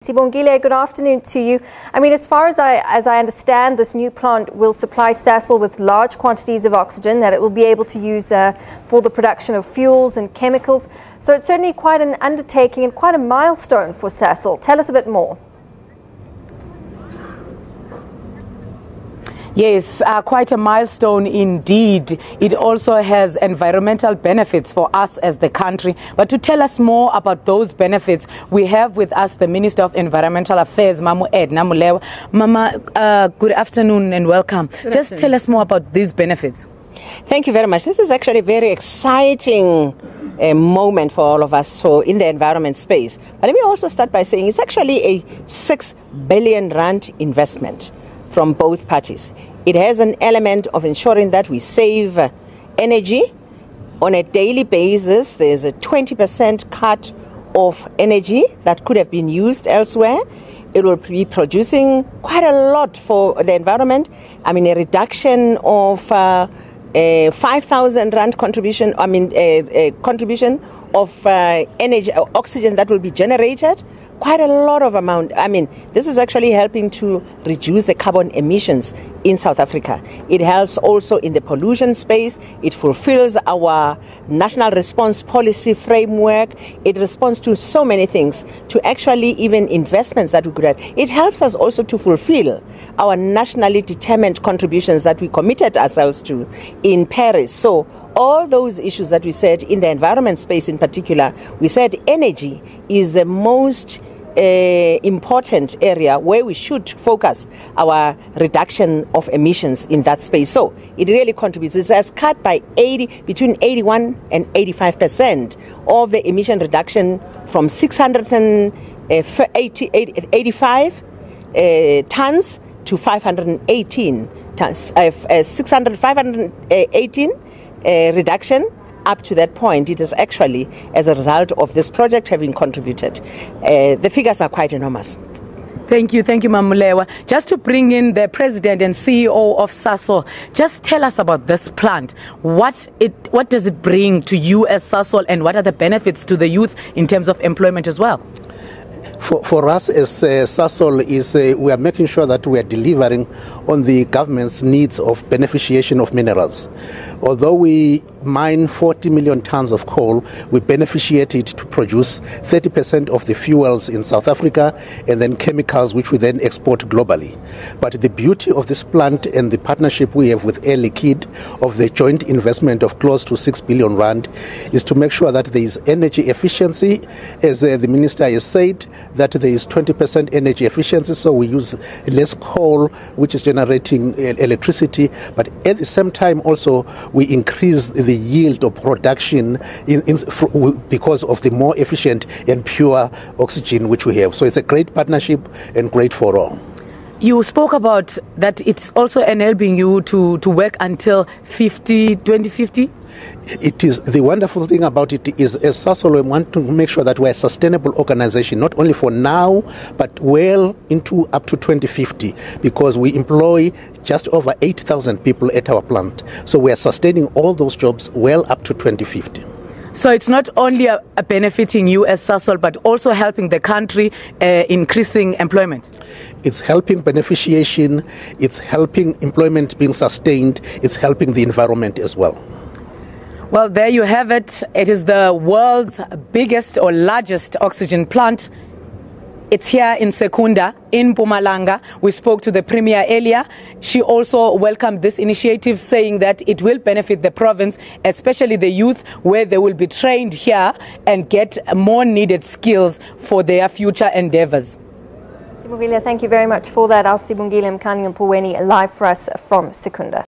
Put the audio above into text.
Sibongile, good afternoon to you. I mean, as far as I understand, this new plant will supply SASOL with large quantities of oxygen that it will be able to use for the production of fuels and chemicals. So it's certainly quite an undertaking and quite a milestone for SASOL. Tell us a bit more. Yes, quite a milestone indeed. It also has environmental benefits for us as the country. But to tell us more about those benefits, we have with us the Minister of Environmental Affairs, Mamu Edna Molewa. Mama, good afternoon and welcome. Just tell us more about these benefits. Thank you very much. This is actually a very exciting moment for all of us in the environment space. But let me also start by saying it's actually a 6 billion rand investment from both parties. It has an element of ensuring that we save energy on a daily basis. There's a 20% cut of energy that could have been used elsewhere. It will be producing quite a lot for the environment. I mean, a reduction of 5,000 rand contribution. I mean, a contribution of energy, oxygen that will be generated. Quite a lot of amount. I mean, this is actually helping to reduce the carbon emissions in South Africa. It helps also in the pollution space. It fulfills our national response policy framework. It responds to so many things, to actually even investments that we could have. It helps us also to fulfill our nationally determined contributions that we committed ourselves to in Paris. So all those issues that we said in the environment space in particular, we said energy is the most important area where we should focus our reduction of emissions in that space. So it really contributes. It has cut by between 81 and 85% of the emission reduction from 685 tons to 518 tons. 518 reduction. Up to that point, it is actually as a result of this project having contributed. The figures are quite enormous. Thank you, Mamulewa. Just to bring in the President and CEO of SASOL, just tell us about this plant. What does it bring to you as SASOL, and what are the benefits to the youth in terms of employment as well? For us as SASOL, we are making sure that we are delivering on the government's needs of beneficiation of minerals. Although we mine 40 million tons of coal, we beneficiate it to produce 30% of the fuels in South Africa and then chemicals which we then export globally. But the beauty of this plant and the partnership we have with Air Liquide of the joint investment of close to 6 billion rand is to make sure that there is energy efficiency, as the minister has said, that there is 20% energy efficiency, so we use less coal, which is generating electricity, but at the same time also we increase the yield of production because of the more efficient and pure oxygen which we have. So it's a great partnership and great for all. You spoke about that it's also enabling you to work until 2050? It is the wonderful thing about it is, as SASOL, we want to make sure that we're a sustainable organization, not only for now, but well into up to 2050, because we employ just over 8,000 people at our plant. So we are sustaining all those jobs well up to 2050. So it's not only benefiting you as SASOL, but also helping the country increasing employment? It's helping beneficiation, it's helping employment being sustained, it's helping the environment as well. Well, there you have it. It is the world's biggest or largest oxygen plant. It's here in Secunda, in Mpumalanga. We spoke to the Premier earlier. She also welcomed this initiative, saying that it will benefit the province, especially the youth, where they will be trained here and get more needed skills for their future endeavors. Sibongile, thank you very much for that. Our Sibongile Mkani-Mpolweni live for us from Secunda.